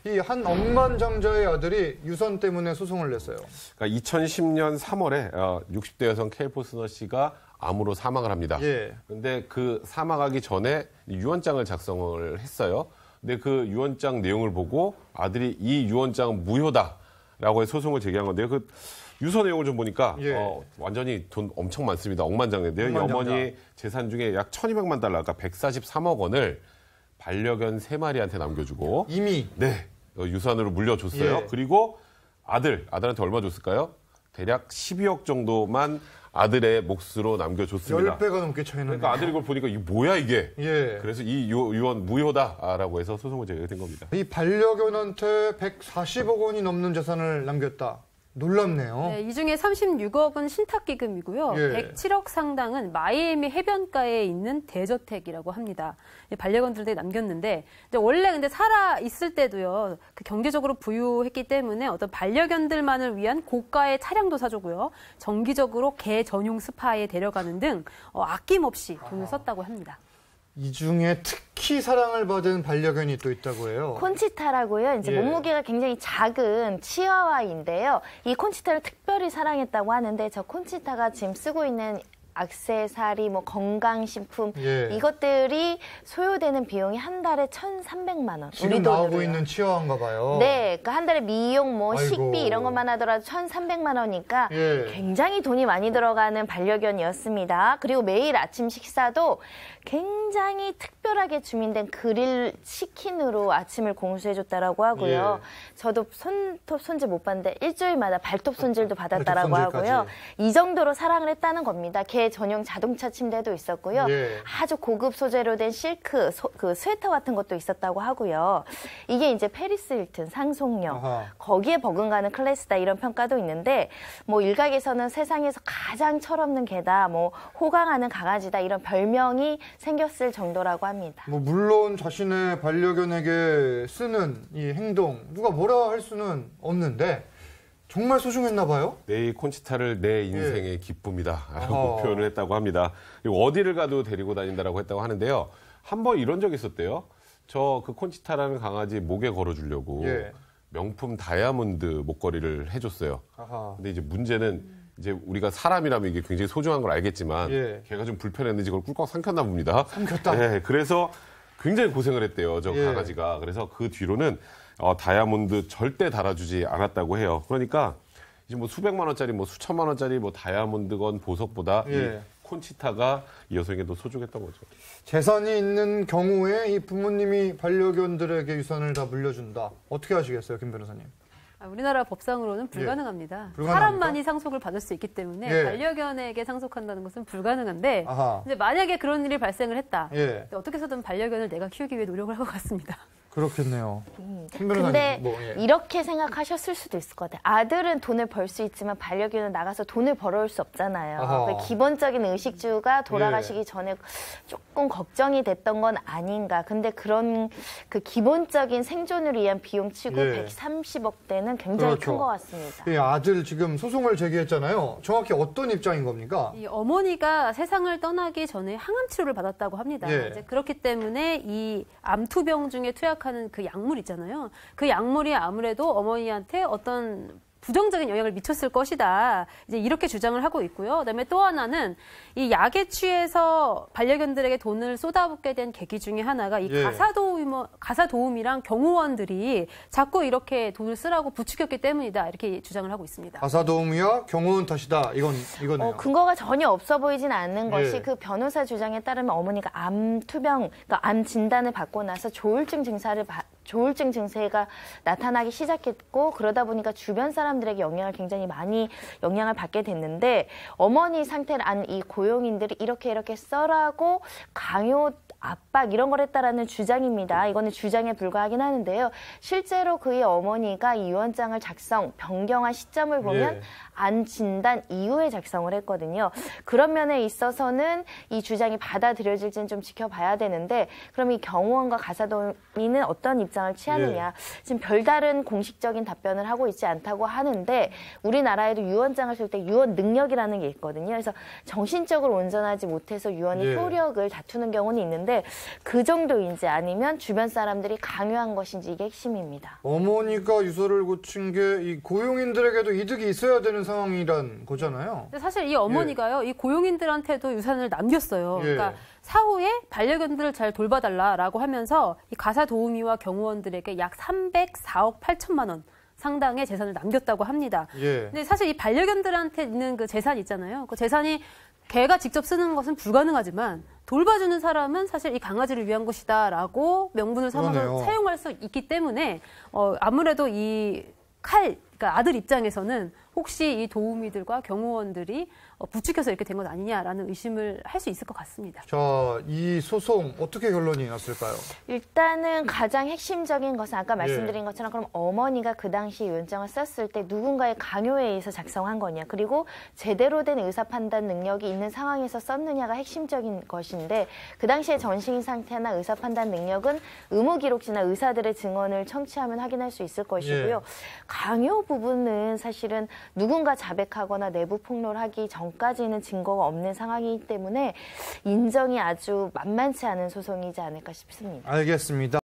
이 한 억만장자의 아들이 유선 때문에 소송을 냈어요. 그러니까 2010년 3월에 60대 여성 케이포스너 씨가 암으로 사망을 합니다. 그런데 그 사망하기 전에 유언장을 작성을 했어요. 근데 그 유언장 내용을 보고 아들이 이 유언장은 무효다라고 해서 소송을 제기한 건데요. 그 유서 내용을 좀 보니까 완전히 돈 엄청 많습니다. 억만장자인데요. 이 어머니 재산 중에 약 1,200만 달러, 그러니까 143억 원을 반려견 3마리한테 남겨주고 이미 유산으로 물려줬어요. 그리고 아들한테 얼마 줬을까요? 대략 12억 정도만 아들의 몫으로 남겨줬습니다. 10배가 넘게 차이나네. 그러니까 아들이 그걸 보니까 이게 뭐야 이게. 그래서 이 유언 무효다라고 해서 소송을 제기가 된 겁니다. 이 반려견한테 140억 원이 넘는 재산을 남겼다. 놀랍네요. 네, 이 중에 36억은 신탁기금이고요. 107억 상당은 마이애미 해변가에 있는 대저택이라고 합니다. 반려견들한테 남겼는데 원래 근데 살아 있을 때도요. 그 경제적으로 부유했기 때문에 어떤 반려견들만을 위한 고가의 차량도 사주고요. 정기적으로 개 전용 스파에 데려가는 등 아낌없이 돈을 썼다고 합니다. 이 중에 특히 사랑을 받은 반려견이 또 있다고 해요. 콘치타라고요. 이제 몸무게가 굉장히 작은 치와와인데요. 이 콘치타를 특별히 사랑했다고 하는데 저 콘치타가 지금 쓰고 있는 액세서리, 건강식품 이것들이 소요되는 비용이 한 달에 1,300만 원. 지금 나오고 있는 치와와인가 봐요. 네, 그러니까 한 달에 미용, 식비 이런 것만 하더라도 1,300만 원이니까 굉장히 돈이 많이 들어가는 반려견이었습니다. 그리고 매일 아침 식사도 굉장히 특별하게 주민된 그릴 치킨으로 아침을 공수해줬다라고 하고요. 저도 손톱 손질 못 받는데 일주일마다 발톱 손질도 받았다라고 하고요. 이 정도로 사랑을 했다는 겁니다. 개 전용 자동차 침대도 있었고요. 아주 고급 소재로 된 실크 그 스웨터 같은 것도 있었다고 하고요. 이게 이제 페리스 힐튼 상속녀 거기에 버금가는 클래스다 이런 평가도 있는데 일각에서는 세상에서 가장 철없는 개다, 호강하는 강아지다 이런 별명이 생겼을 정도라고 합니다. 물론 자신의 반려견에게 쓰는 이 행동 누가 뭐라 할 수는 없는데 정말 소중했나 봐요? 네, 이 콘치타를 내 인생의 기쁨이다라고 표현을 했다고 합니다. 그리고 어디를 가도 데리고 다닌다라고 했다고 하는데요. 한번 이런 적이 있었대요. 저 그 콘치타라는 강아지 목에 걸어주려고 명품 다이아몬드 목걸이를 해줬어요. 근데 이제 문제는 이제 우리가 사람이라면 이게 굉장히 소중한 걸 알겠지만 걔가 좀 불편했는지 그걸 꿀꺽 삼켰나 봅니다. 삼켰다? 네, 그래서 굉장히 고생을 했대요. 저 강아지가. 그래서 그 뒤로는 다이아몬드 절대 달아주지 않았다고 해요. 그러니까 이제 수백만 원짜리 수천만 원짜리 다이아몬드건 보석보다 이 콘치타가 이 여성에게 더 소중했던 거죠. 재산이 있는 경우에 이 부모님이 반려견들에게 유산을 다 물려준다. 어떻게 하시겠어요, 김 변호사님? 우리나라 법상으로는 불가능합니다. 불가능합니까? 사람만이 상속을 받을 수 있기 때문에 반려견에게 상속한다는 것은 불가능한데 이제 만약에 그런 일이 발생을 했다. 어떻게 해서든 반려견을 내가 키우기 위해 노력을 할 것 같습니다. 그렇겠네요. 근데 이렇게 생각하셨을 수도 있을 것 같아요. 아들은 돈을 벌 수 있지만 반려견은 나가서 돈을 벌어올 수 없잖아요. 기본적인 의식주가 돌아가시기 전에 조금 걱정이 됐던 건 아닌가. 근데 그런 그 기본적인 생존을 위한 비용치고 130억대는 굉장히 큰 것 같습니다. 아들 지금 소송을 제기했잖아요. 정확히 어떤 입장인 겁니까? 이 어머니가 세상을 떠나기 전에 항암 치료를 받았다고 합니다. 이제 그렇기 때문에 이 암투병 중에 투약하는 그 약물 있잖아요. 그 약물이 아무래도 어머니한테 어떤 부정적인 영향을 미쳤을 것이다. 이제 이렇게 주장을 하고 있고요. 그다음에 또 하나는 이 약에 취해서 반려견들에게 돈을 쏟아붓게 된 계기 중에 하나가 이 가사도우미랑 경호원들이 자꾸 이렇게 돈을 쓰라고 부추겼기 때문이다. 이렇게 주장을 하고 있습니다. 가사도우미와 경호원 탓이다. 이거네요. 근거가 전혀 없어 보이진 않는 것이 그 변호사 주장에 따르면 어머니가 암투병, 그러니까 암 진단을 받고 나서 조울증 증세가 나타나기 시작했고 그러다 보니까 주변 사람들에게 굉장히 많이 영향을 받게 됐는데 어머니 상태를 안 이 고용인들이 이렇게 써라고 강요 압박 이런 걸 했다라는 주장입니다. 이거는 주장에 불과하긴 하는데요. 실제로 그의 어머니가 이 유언장을 변경한 시점을 보면 암 진단 이후에 작성을 했거든요. 그런 면에 있어서는 이 주장이 받아들여질지는 좀 지켜봐야 되는데 그럼 이 경호원과 가사도우미는 어떤 입장을 취하느냐. 지금 별다른 공식적인 답변을 하고 있지 않다고 하는데 우리나라에도 유언장을 쓸 때 유언 능력이라는 게 있거든요. 그래서 정신적으로 온전하지 못해서 유언이 효력을 다투는 경우는 있는데 하는데 그 정도인지 아니면 주변 사람들이 강요한 것인지 이게 핵심입니다. 어머니가 유서를 고친 게 이 고용인들에게도 이득이 있어야 되는 상황이란 거잖아요. 근데 사실 이 어머니가요, 이 고용인들한테도 유산을 남겼어요. 그러니까 사후에 반려견들을 잘 돌봐달라라고 하면서 이 가사 도우미와 경호원들에게 약 304억 8천만 원 상당의 재산을 남겼다고 합니다. 근데 사실 이 반려견들한테 있는 그 재산 있잖아요. 그 재산이 개가 직접 쓰는 것은 불가능하지만 돌봐주는 사람은 사실 이 강아지를 위한 것이다라고 명분을 삼아서 사용할 수 있기 때문에 아무래도 이 그러니까 아들 입장에서는 혹시 이 도우미들과 경호원들이 부추겨서 이렇게 된 것 아니냐라는 의심을 할 수 있을 것 같습니다. 자, 이 소송 어떻게 결론이 났을까요? 일단은 가장 핵심적인 것은 아까 말씀드린 것처럼 그럼 어머니가 그 당시 유언장을 썼을 때 누군가의 강요에 의해서 작성한 거냐, 그리고 제대로 된 의사 판단 능력이 있는 상황에서 썼느냐가 핵심적인 것인데 그 당시의 전신 상태나 의사 판단 능력은 의무 기록지나 의사들의 증언을 첨치하면 확인할 수 있을 것이고요. 강요 부분은 사실은 누군가 자백하거나 내부 폭로를 하기 전까지는 증거가 없는 상황이기 때문에 인정이 아주 만만치 않은 소송이지 않을까 싶습니다. 알겠습니다.